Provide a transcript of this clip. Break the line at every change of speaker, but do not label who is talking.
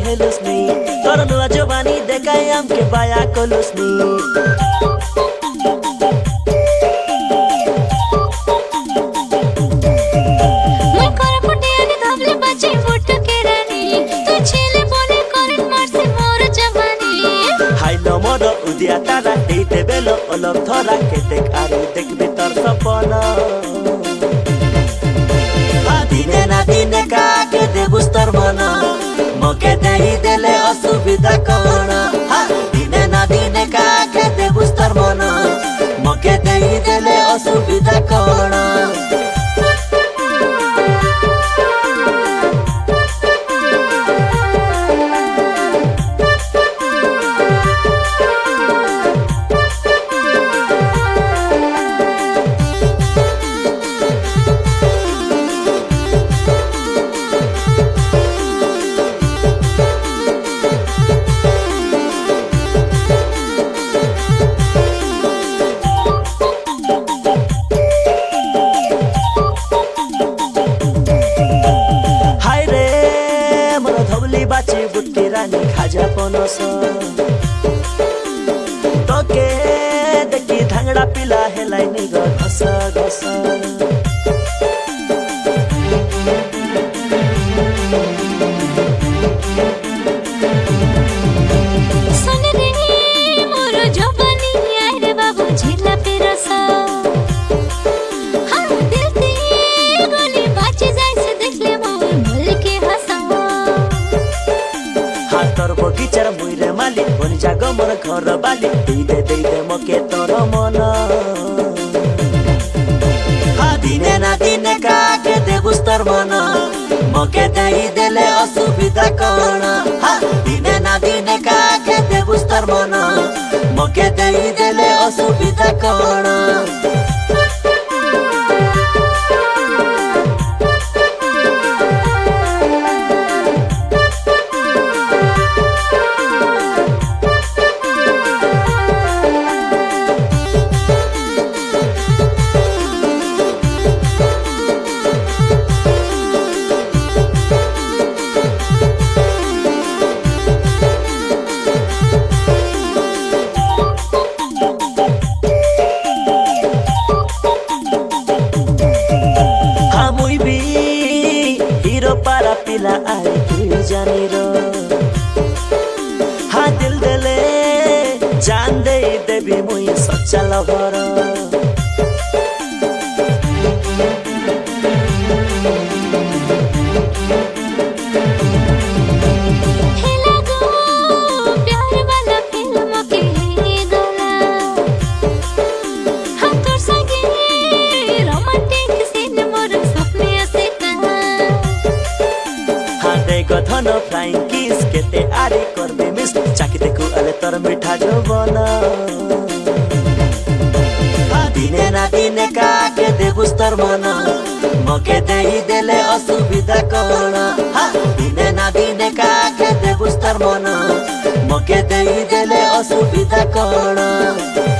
हेलुस्नी तोर नुआ जवानी देखाय हमके बाया कोलुस्नी उदिया तारा देते बेलो अलग थोड़ा के देख आरु देख भीतर सपना दिने ना दिने का के दे बुस्तर मना मके देही देले असुविधा कौन दिने ना दिने का के दे बुस्तर मना मके देही देले असुविधा कौन बाची बुट्टी रानी खाजा पनस तोके देखी धांगड़ा पिला हेलाई निग घस घस बगीचार मुइरे माली बन जाग मोर घर बाली दे दे मके तोर मन दिने ना दिने का के दे बुस्तर मन मके देही देले असुविधा कौन दिने ना दिने का के दे बुस्तर मन मके देही देले असुविधा कौन पारा पिला आई तू जानी रो हाँ दिल देले जान दे देवी मुई सच्चा लवर धन फ्लाइंग किस केते आरे करबे मिस चाकी देखु अले तोर मिठा जवाना दिने ना दिने का के दे बुस्तर मना मके देही देले असुविधा कौन दिने ना दिने का के दे बुस्तर मना मके देही देले असुविधा कौन।